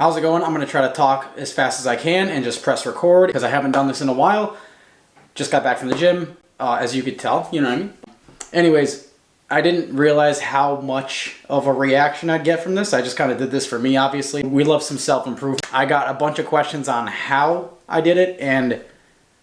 How's it going? I'm going to try to talk as fast as I can and just press record because I haven't done this in a while. Just got back from the gym, as you could tell, you know what I mean? Anyways, I didn't realize how much of a reaction I'd get from this. I just kind of did this for me, obviously. We love some self-improvement. I got a bunch of questions on how I did it and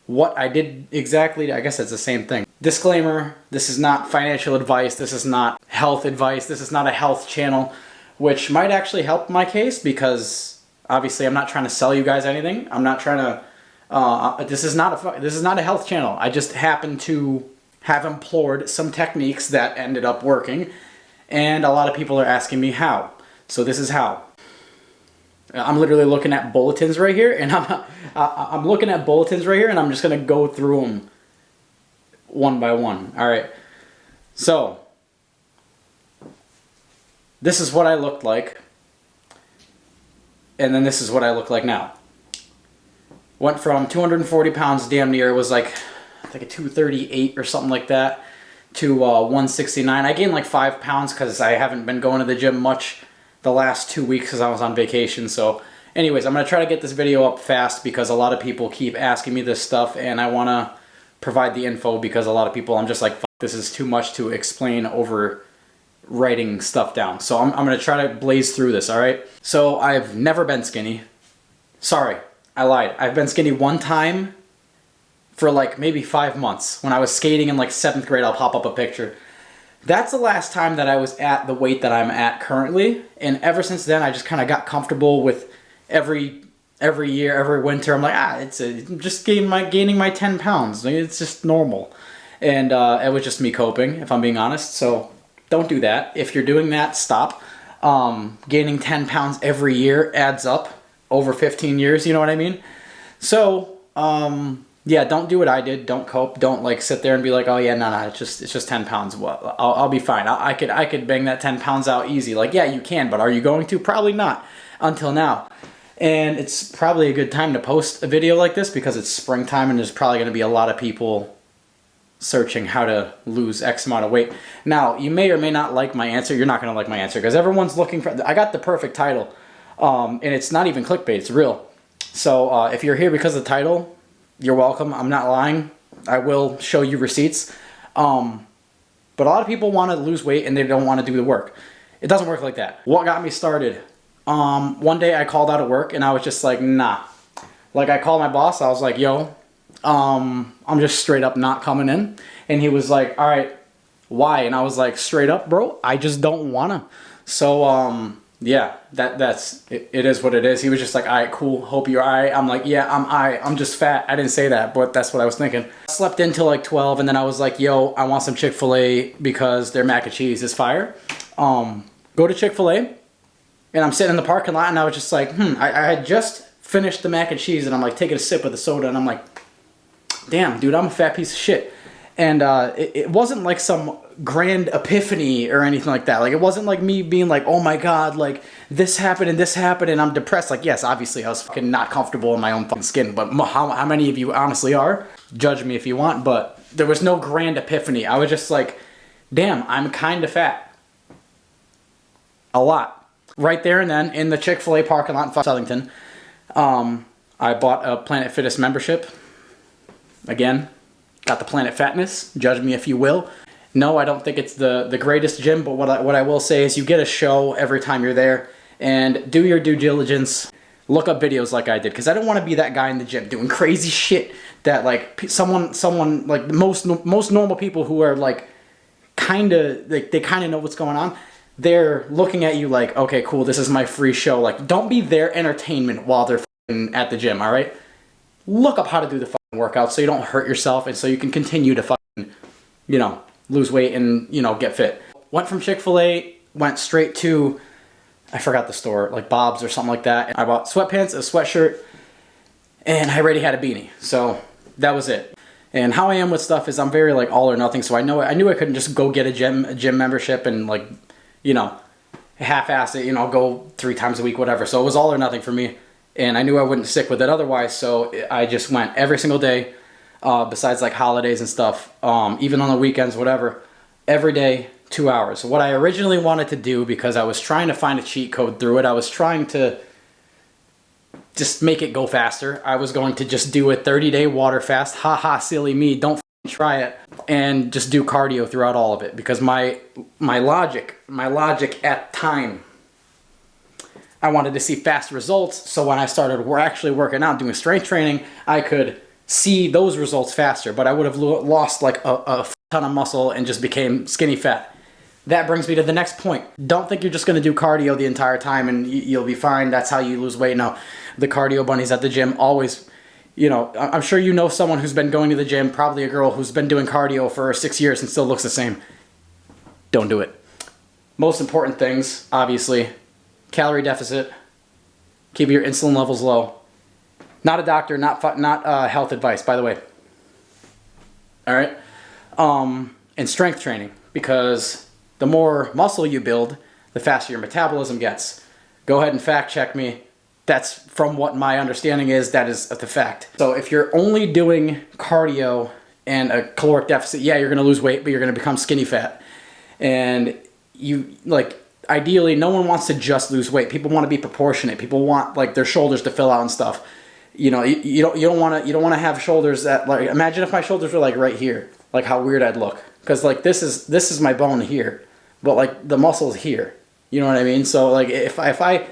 what I did exactly. I guess it's the same thing. Disclaimer, this is not financial advice. This is not health advice. This is not a health channel, which might actually help my case because obviously I'm not trying to sell you guys anything. I'm not trying to, this is not a health channel. I just happen to have employed some techniques that ended up working, and a lot of people are asking me how. So this is how. I'm literally looking at bulletins right here, and I'm looking at bulletins right here, and I'm just gonna go through them one by one. All right. So this is what I looked like, and then this is what I look like now. Went from 240 pounds, damn near, it was like, I think a 238 or something like that, to 169. I gained like 5 pounds because I haven't been going to the gym much the last 2 weeks because I was on vacation. So anyways, I'm going to try to get this video up fast because a lot of people keep asking me this stuff, and I want to provide the info because a lot of people, I'm just like, fuck, this is too much to explain over writing stuff down. So I'm going to try to blaze through this, all right? So I've never been skinny. Sorry, I lied. I've been skinny one time for like maybe 5 months. When I was skating in like 7th grade, I'll pop up a picture. That's the last time that I was at the weight that I'm at currently. And ever since then, I just kind of got comfortable with every year, every winter. I'm like, I'm just gaining my 10 pounds. It's just normal. And it was just me coping, if I'm being honest. So don't do that. If you're doing that, stop. Gaining 10 pounds every year adds up over 15 years, you know what I mean? So, yeah, don't do what I did. Don't cope. Don't like sit there and be like, oh yeah, no, it's just 10 pounds. Well, I'll be fine. I could bang that 10 pounds out easy. Like, yeah, you can, but are you going to? Probably not until now. And it's probably a good time to post a video like this because it's springtime and there's probably going to be a lot of people searching how to lose X amount of weight. Now, you may or may not like my answer. You're not going to like my answer because everyone's looking for, I got the perfect title. And it's not even clickbait, it's real. So if you're here because of the title, you're welcome. I'm not lying. I will show you receipts. But a lot of people want to lose weight and they don't want to do the work. It doesn't work like that. What got me started? One day I called out of work and I was just like, nah. Like I called my boss, I was like, yo, I'm just straight up not coming in. And he was like, all right, why? And I was like, straight up, bro, I just don't wanna. So, yeah, that's it is what it is. He was just like, all right, cool, hope you're all right. I'm like, yeah, I'm just fat. I didn't say that, but that's what I was thinking. I slept in till like 12, and then I was like, yo, I want some Chick-fil-A because their mac and cheese is fire. Go to Chick-fil-A, and I'm sitting in the parking lot, and I was just like, I had just finished the mac and cheese, and I'm like taking a sip of the soda, and I'm like, damn, dude, I'm a fat piece of shit. And it wasn't like some grand epiphany or anything like that. Like, it wasn't like me being like, oh my God, like this happened and I'm depressed. Like, yes, obviously I was fucking not comfortable in my own fucking skin, but how many of you honestly are? Judge me if you want, but there was no grand epiphany. I was just like, damn, I'm kind of fat. A lot. Right there and then in the Chick-fil-A parking lot in Southington, I bought a Planet Fitness membership. Again, got the Planet Fatness, judge me if you will. No, I don't think it's the greatest gym, but what I will say is you get a show every time you're there, and do your due diligence. Look up videos like I did, because I don't want to be that guy in the gym doing crazy shit that like someone like most normal people who are like kind of like they kind of know what's going on. They're looking at you like, okay, cool, this is my free show. Like, don't be their entertainment while they're at the gym. All right, look up how to do the workout so you don't hurt yourself and so you can continue to fucking, you know, lose weight and, you know, get fit. Went from Chick-fil-A, went straight to, I forgot the store, like Bob's or something like that. I bought sweatpants, a sweatshirt, and I already had a beanie. So that was it. And how I am with stuff is I'm very like all or nothing. So I knew I couldn't just go get a gym membership and like, you know, half-ass it, you know, go 3 times a week, whatever. So it was all or nothing for me. And I knew I wouldn't stick with it otherwise, so I just went every single day, besides like holidays and stuff, even on the weekends, whatever, every day, 2 hours. What I originally wanted to do, because I was trying to find a cheat code through it, I was trying to just make it go faster. I was going to just do a 30-day water fast. Ha ha, silly me. Don't try it. And just do cardio throughout all of it, because my logic at time, I wanted to see fast results. So when I started actually working out, doing strength training, I could see those results faster, but I would have lost like a ton of muscle and just became skinny fat. That brings me to the next point. Don't think you're just going to do cardio the entire time and you'll be fine. That's how you lose weight. No, the cardio bunnies at the gym always, you know, I'm sure you know someone who's been going to the gym, probably a girl who's been doing cardio for 6 years and still looks the same. Don't do it. Most important things, obviously, calorie deficit, keep your insulin levels low. Not a doctor, not health advice, by the way. All right? And strength training, because the more muscle you build, the faster your metabolism gets. Go ahead and fact check me. That's from what my understanding is, that is the fact. So if you're only doing cardio and a caloric deficit, yeah, you're gonna lose weight, but you're gonna become skinny fat. And you, like, ideally, no one wants to just lose weight. People want to be proportionate. People want, like, their shoulders to fill out and stuff. You know, you don't want to have shoulders that, like, imagine if my shoulders were like right here, like how weird I'd look. Because like this is my bone here, but like the muscle's here. You know what I mean? So like if I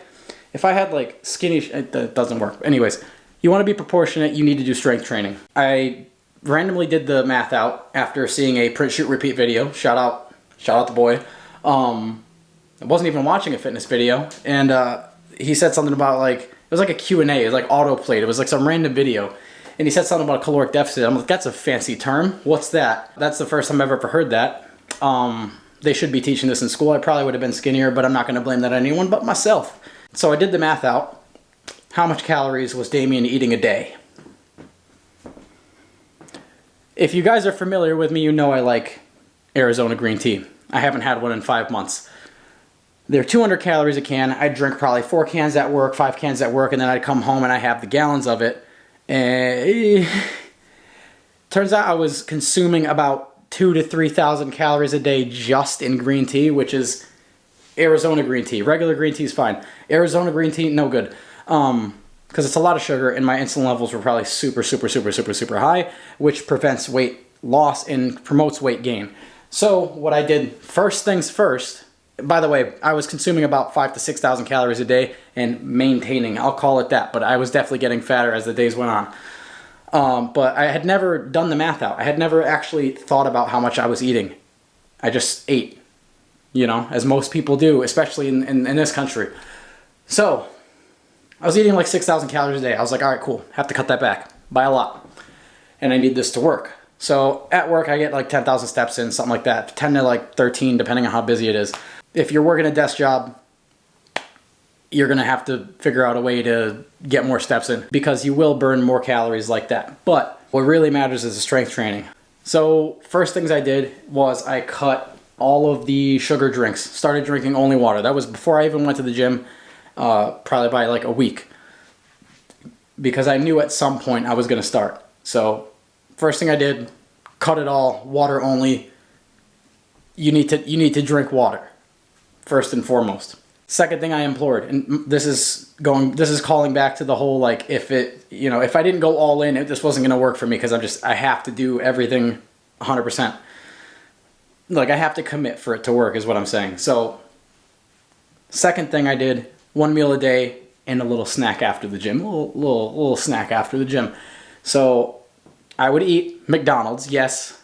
had like skinny, that doesn't work. Anyways, you want to be proportionate. You need to do strength training. I randomly did the math out after seeing a print shoot repeat video. Shout out the boy. I wasn't even watching a fitness video, and he said something about, like, it was like a Q&A, it was like auto-played, it was like some random video, and he said something about caloric deficit. I'm like, that's a fancy term, what's that? That's the first time I've ever heard that. They should be teaching this in school. I probably would have been skinnier, but I'm not going to blame that on anyone but myself. So I did the math out. How much calories was Damian eating a day? If you guys are familiar with me, you know I like Arizona green tea. I haven't had one in 5 months. They're 200 calories a can. I'd drink probably 4 cans at work, 5 cans at work, and then I'd come home and I have the gallons of it. And turns out I was consuming about 2,000 to 3,000 calories a day just in green tea, which is Arizona green tea. Regular green tea is fine. Arizona green tea, no good. Because it's a lot of sugar, and my insulin levels were probably super high, which prevents weight loss and promotes weight gain. So what I did, first things first, by the way, I was consuming about 5,000 to 6,000 calories a day and maintaining, I'll call it that, but I was definitely getting fatter as the days went on. But I had never done the math out. I had never actually thought about how much I was eating. I just ate, you know, as most people do, especially in this country. So I was eating like 6,000 calories a day. I was like, all right, cool, have to cut that back by a lot. And I need this to work. So at work, I get like 10,000 steps in, something like that, 10 to like 13, depending on how busy it is. If you're working a desk job, you're going to have to figure out a way to get more steps in, because you will burn more calories like that. But what really matters is the strength training. So first things I did was I cut all of the sugar drinks, started drinking only water. That was before I even went to the gym, probably by like a week, because I knew at some point I was going to start. So first thing I did, cut it all, water only. You need to drink water, first and foremost. Second thing I implored, and this is calling back to the whole, like, if I didn't go all in, this wasn't going to work for me, because I have to do everything 100%. Like, I have to commit for it to work, is what I'm saying. So second thing I did, 1 meal a day and a little snack after the gym, little snack after the gym. So I would eat McDonald's, yes,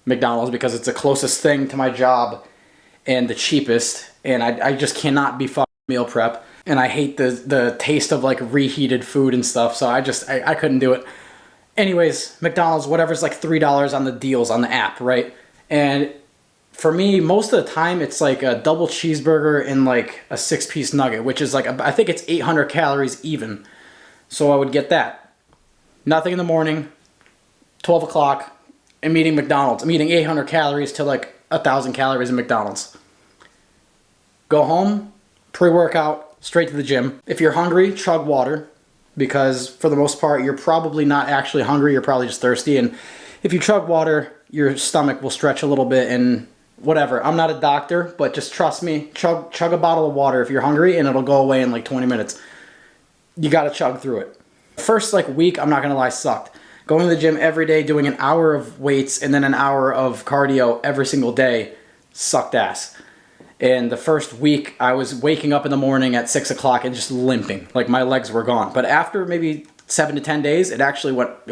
McDonald's, because it's the closest thing to my job and the cheapest, and I just cannot be fucking meal prep, and I hate the taste of like reheated food and stuff, so I couldn't do it. Anyways, McDonald's, whatever's like $3 on the deals on the app, right? And for me, most of the time, it's like a double cheeseburger and like a 6-piece nugget, which is like, I think it's 800 calories even. So I would get that. Nothing in the morning, 12 o'clock, I'm eating McDonald's. I'm eating 800 calories to like 1,000 calories in McDonald's. Go home, pre-workout, straight to the gym. If you're hungry, chug water, because for the most part, you're probably not actually hungry, you're probably just thirsty. And if you chug water, your stomach will stretch a little bit and whatever. I'm not a doctor, but just trust me, chug a bottle of water if you're hungry, and it'll go away in like 20 minutes. you got to chug through it. First like week, I'm not going to lie, sucked. Going to the gym every day, doing an hour of weights and then an hour of cardio every single day sucked ass. And the first week, I was waking up in the morning at 6 o'clock and just limping. Like my legs were gone. But after maybe 7 to 10 days, it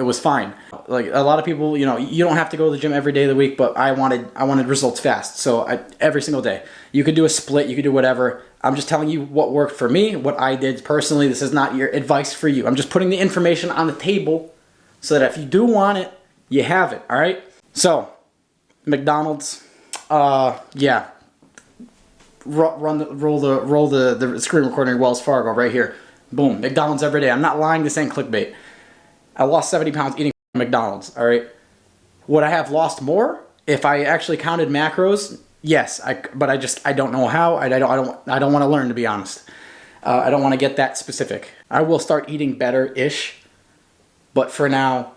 was fine. Like a lot of people, you know, you don't have to go to the gym every day of the week, but I wanted results fast. So every single day. You could do a split, you could do whatever. I'm just telling you what worked for me, what I did personally. This is not your advice for you. I'm just putting the information on the table so that if you do want it, you have it, all right? So, McDonald's, yeah. Roll the screen recording of Wells Fargo right here. Boom, McDonald's every day. I'm not lying, this ain't clickbait. I lost 70 pounds eating McDonald's, all right? Would I have lost more if I actually counted macros? Yes, but I don't know how. I don't want to learn, to be honest. I don't want to get that specific. I will start eating better-ish, but for now,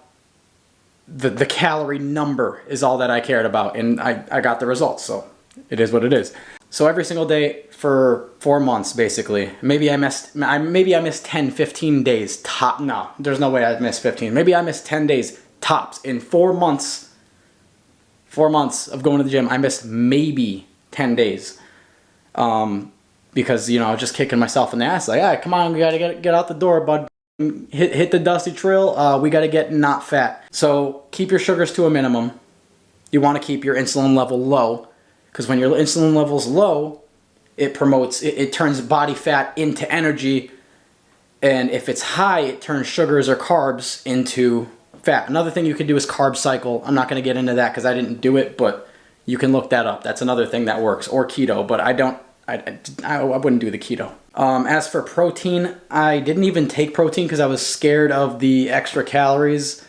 the calorie number is all that I cared about, and I got the results, so it is what it is. So every single day for 4 months, basically. Maybe I missed 10, 15 days top. No, there's no way I'd miss 15. Maybe I missed 10 days tops in 4 months. 4 months of going to the gym, I missed maybe 10 days. Because, you know, I was just kicking myself in the ass. Like, ah, come on, we got to get out the door, bud. Hit the dusty trail. We got to get not fat. So keep your sugars to a minimum. You want to keep your insulin level low. Because when your insulin level's low, it turns body fat into energy. And if it's high, it turns sugars or carbs into fat. Another thing you can do is carb cycle. I'm not going to get into that because I didn't do it, but you can look that up. That's another thing that works. Or keto, but I wouldn't do the keto. As for protein, I didn't even take protein because I was scared of the extra calories.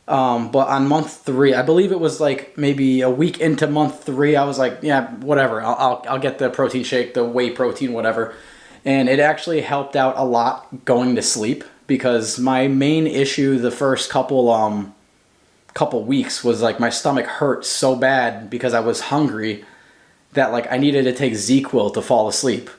But on month 3, I believe it was like maybe a week into month 3, I was like, yeah, whatever. I'll get the protein shake, the whey protein, whatever. And it actually helped out a lot going to sleep because my main issue the first couple weeks was like my stomach hurt so bad because I was hungry that like I needed to take ZzzQuil to fall asleep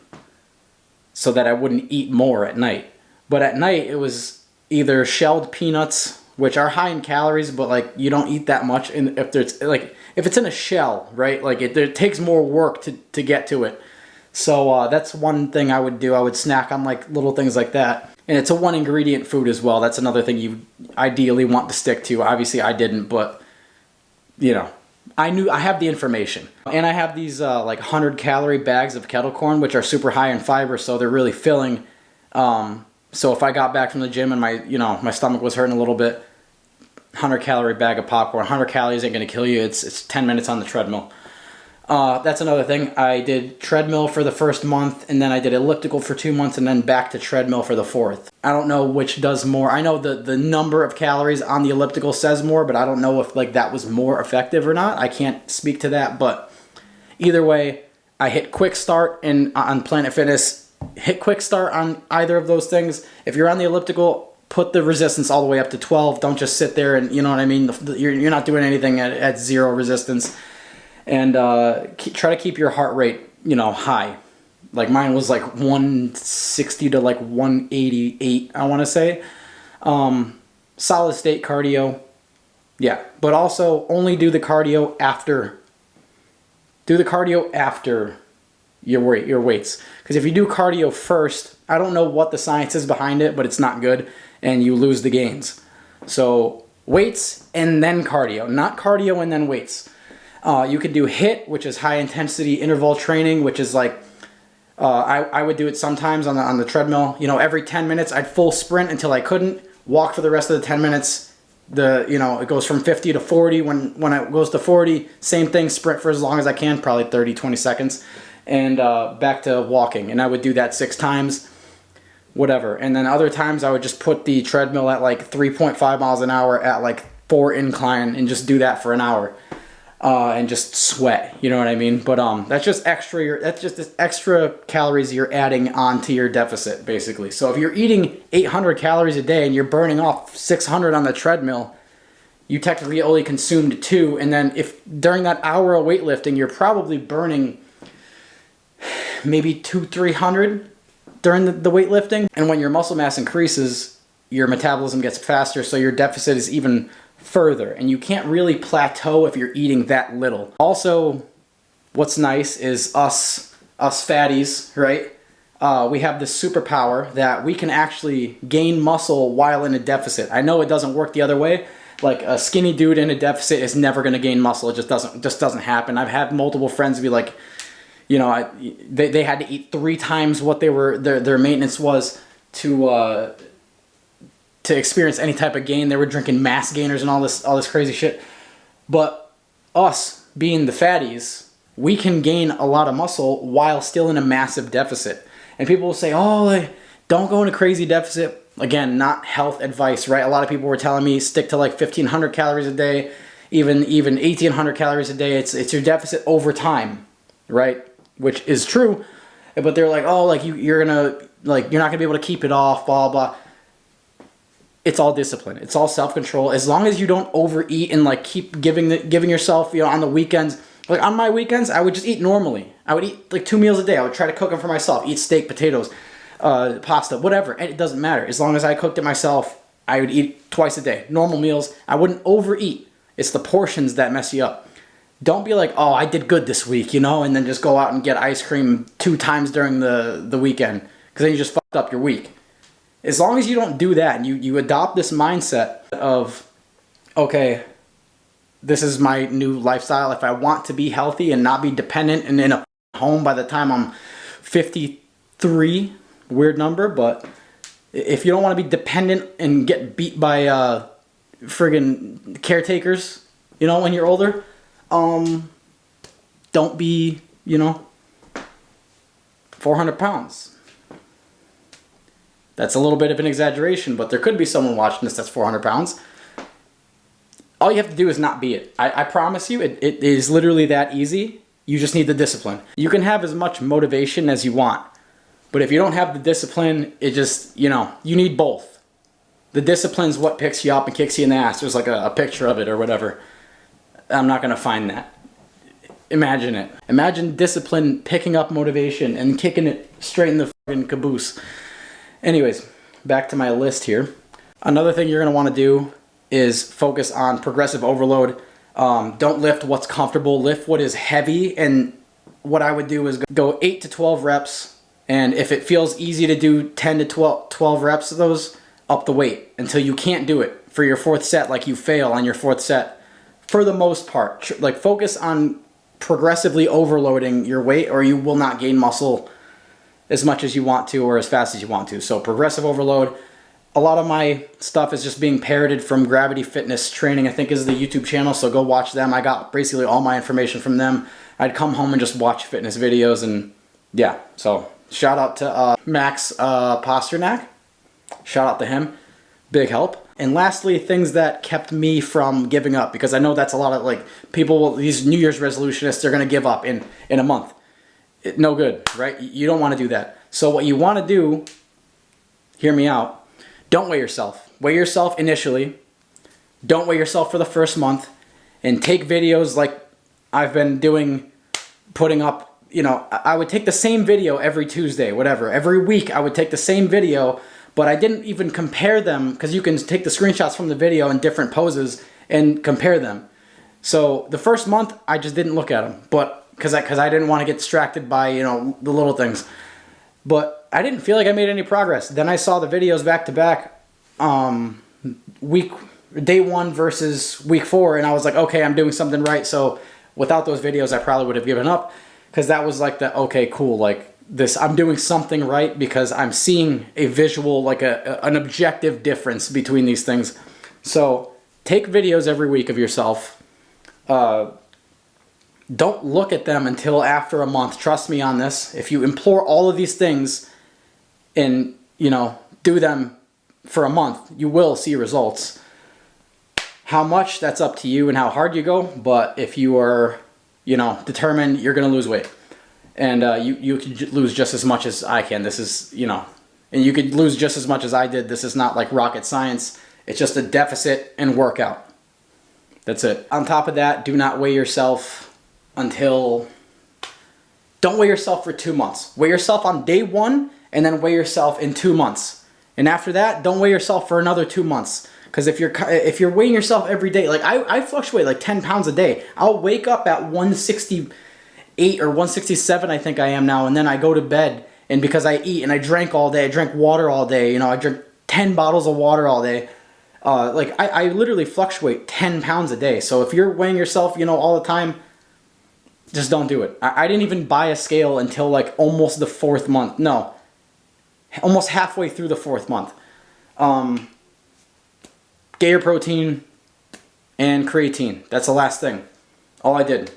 so that I wouldn't eat more at night. But at night it was either shelled peanuts, which are high in calories, but like you don't eat that much. And if it's in a shell, right? Like it takes more work to get to it. So that's one thing I would do. I would snack on like little things like that. And it's a 1 ingredient food as well. That's another thing you ideally want to stick to. Obviously I didn't, but you know, I have the information. And I have these like 100 calorie bags of kettle corn, which are super high in fiber, so they're really filling. So if I got back from the gym and my stomach was hurting a little bit, 100 calorie bag of popcorn, 100 calories ain't gonna kill you. It's 10 minutes on the treadmill. That's another thing. I did treadmill for the first month, and then I did elliptical for 2 months, and then back to treadmill for the 4th. I don't know which does more. I know the number of calories on the elliptical says more, but I don't know if like that was more effective or not. I can't speak to that, but either way, I hit quick start on Planet Fitness. Hit quick start on either of those things. If you're on the elliptical, put the resistance all the way up to 12. Don't just sit there and, you know what I mean? You're not doing anything at 0 resistance. And try to keep your heart rate, high. Like mine was like 160 to like 188, I want to say. Solid state cardio. Yeah, but also only do the cardio after. Do the cardio after your weights. Because if you do cardio first, I don't know what the science is behind it, but it's not good, and you lose the gains. So weights and then cardio, not cardio and then weights. You could do HIIT, which is high intensity interval training, which is like, I would do it sometimes on the treadmill. Every 10 minutes I'd full sprint until I couldn't, walk for the rest of the 10 minutes. It goes from 50 to 40. When it goes to 40, same thing, sprint for as long as I can, probably 30, 20 seconds, and back to walking. And I would do that 6 times, whatever. And then other times I would just put the treadmill at like 3.5 miles an hour at like 4 incline and just do that for an hour. And just sweat, you know what I mean? But that's just extra calories you're adding onto your deficit, basically. So if you're eating 800 calories a day and you're burning off 600 on the treadmill, you technically only consumed 2. And then if during that hour of weightlifting, you're probably burning maybe 300 during the weightlifting. And when your muscle mass increases, your metabolism gets faster, so your deficit is even further. And you can't really plateau if you're eating that little. Also, what's nice is us fatties, right? We have this superpower that we can actually gain muscle while in a deficit. I know it doesn't work the other way. Like a skinny dude in a deficit is never going to gain muscle. It just doesn't happen. I've had multiple friends be like, you know, they had to eat 3 times what their maintenance was to experience any type of gain. They were drinking mass gainers and all this crazy shit. But us being the fatties, we can gain a lot of muscle while still in a massive deficit. And people will say, oh, like, don't go in a crazy deficit. Again, not health advice, right? A lot of people were telling me stick to like 1,500 calories a day, even 1,800 calories a day. It's your deficit over time, right? Which is true, but they're like, oh, like you're not gonna be able to keep it off, blah blah. It's all discipline. It's all self-control. As long as you don't overeat and like keep giving yourself, you know, on the weekends. Like on my weekends, I would just eat normally. I would eat like 2 meals a day. I would try to cook them for myself. Eat steak, potatoes, pasta, whatever. And it doesn't matter. As long as I cooked it myself, I would eat twice a day. Normal meals. I wouldn't overeat. It's the portions that mess you up. Don't be like, oh, I did good this week, you know, and then just go out and get ice cream 2 times during the weekend, because then you just fucked up your week. As long as you don't do that and you adopt this mindset of, okay, this is my new lifestyle. If I want to be healthy and not be dependent and in a home by the time I'm 53, weird number, but if you don't want to be dependent and get beat by friggin' caretakers, you know, when you're older, don't be, you know, 400 pounds. That's a little bit of an exaggeration, but there could be someone watching this that's 400 pounds. All you have to do is not be it. I promise you, it is literally that easy. You just need the discipline. You can have as much motivation as you want, but if you don't have the discipline, it just, you know, you need both. The discipline's what picks you up and kicks you in the ass. There's like a picture of it or whatever. I'm not going to find that. Imagine it. Imagine discipline picking up motivation and kicking it straight in the fucking caboose. Anyways, back to my list here. Another thing you're going to want to do is focus on progressive overload. Don't lift what's comfortable. Lift what is heavy. And what I would do is go 8 to 12 reps. And if it feels easy to do 10 to 12 reps of those, up the weight until you can't do it. For your 4th set, like you fail on your 4th set. For the most part, like focus on progressively overloading your weight, or you will not gain muscle as much as you want to or as fast as you want to. So progressive overload. A lot of my stuff is just being parroted from Gravity Fitness Training, I think is the YouTube channel, so go watch them. I got basically all my information from them. I'd come home and just watch fitness videos, and yeah, so shout out to Max Pasternak. Shout out to him. Big help. And lastly, things that kept me from giving up, because I know that's a lot of like people, these New Year's resolutionists, they're going to give up in a month. No good, right? You don't want to do that. So what you want to do, hear me out, don't weigh yourself. Weigh yourself initially. Don't weigh yourself for the first month. And take videos like I've been doing, putting up, you know, I would take the same video every Tuesday, whatever. Every week I would take the same video, but I didn't even compare them, because you can take the screenshots from the video in different poses and compare them. So the first month I just didn't look at them, but because I didn't want to get distracted by, you know, the little things. But I didn't feel like I made any progress. Then I saw the videos back to back, day 1 versus week 4, and I was like, okay, I'm doing something right. So without those videos, I probably would have given up, because that was like the, okay, cool, like this, I'm doing something right, because I'm seeing a visual, like an objective difference between these things. So take videos every week of yourself. Don't look at them until after a month. Trust me on this. If you implore all of these things and, you know, do them for a month, you will see results. How much, that's up to you and how hard you go. But if you are, you know, determined, you're going to lose weight. And you could lose just as much as I can. This is, you know, and you could lose just as much as I did. This is not like rocket science. It's just a deficit and workout. That's it. On top of that, do not weigh yourself don't weigh yourself for 2 months. Weigh yourself on day 1, and then weigh yourself in 2 months. And after that, don't weigh yourself for another 2 months. Because if you're weighing yourself every day, like I fluctuate like 10 pounds a day. I'll wake up at 168 or 167, I think I am now, and then I go to bed. And because I eat and I drank all day, I drank water all day, you know, I drink 10 bottles of water all day. Like I literally fluctuate 10 pounds a day. So if you're weighing yourself, you know, all the time, just don't do it. I didn't even buy a scale until like almost the 4th month. No, almost halfway through the 4th month. Get your protein and creatine. That's the last thing. All I did.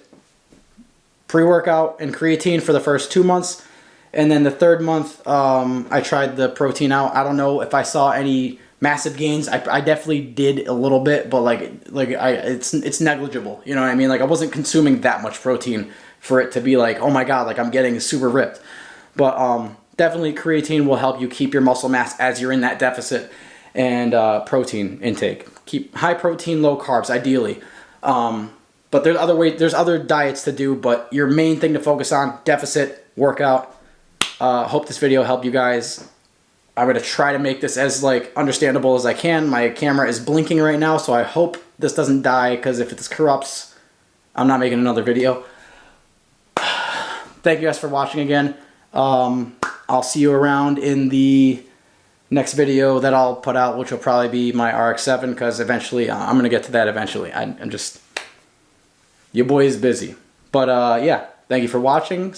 Pre-workout and creatine for the first 2 months. And then the 3rd month, I tried the protein out. I don't know if I saw any massive gains. I definitely did a little bit, but it's negligible. You know what I mean? Like I wasn't consuming that much protein for it to be like, oh my god, like I'm getting super ripped. But definitely creatine will help you keep your muscle mass as you're in that deficit. And protein intake. Keep high protein, low carbs, ideally. But there's other diets to do, but your main thing to focus on, deficit, workout. Hope this video helped you guys. I'm going to try to make this as like understandable as I can. My camera is blinking right now, so I hope this doesn't die, because if this corrupts, I'm not making another video. Thank you guys for watching again. I'll see you around in the next video that I'll put out, which will probably be my RX-7, because eventually, I'm going to get to that eventually. I'm just, your boy is busy. But yeah, thank you for watching.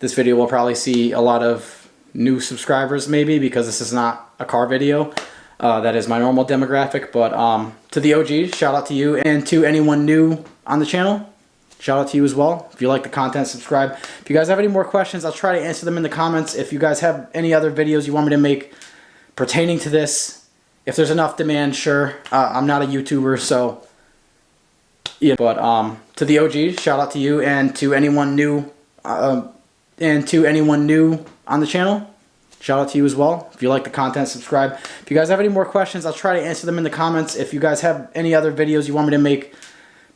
This video will probably see a lot of new subscribers maybe, because this is not a car video. That is my normal demographic. But to the OGs, shout out to you. And to anyone new on the channel, shout out to you as well. If you like the content, subscribe. If you guys have any more questions, I'll try to answer them in the comments. If you guys have any other videos you want me to make pertaining to this, if there's enough demand, sure. I'm not a YouTuber, so yeah. But to the OGs, shout out to you. And to anyone new on the channel, shout out to you as well. If you like the content, subscribe. If you guys have any more questions, I'll try to answer them in the comments. If you guys have any other videos you want me to make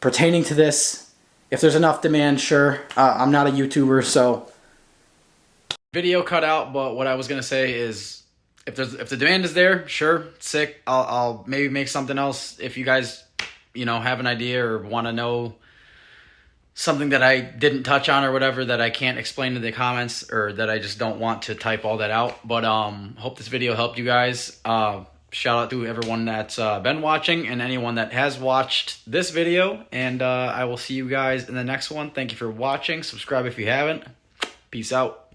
pertaining to this, if there's enough demand, sure. I'm not a YouTuber, so video cut out. But what I was gonna say is, if the demand is there, sure, sick. I'll maybe make something else. If you guys, you know, have an idea or want to know something that I didn't touch on or whatever that I can't explain in the comments, or that I just don't want to type all that out. But hope this video helped you guys. Shout out to everyone that's been watching and anyone that has watched this video. And I will see you guys in the next one. Thank you for watching. Subscribe if you haven't. Peace out.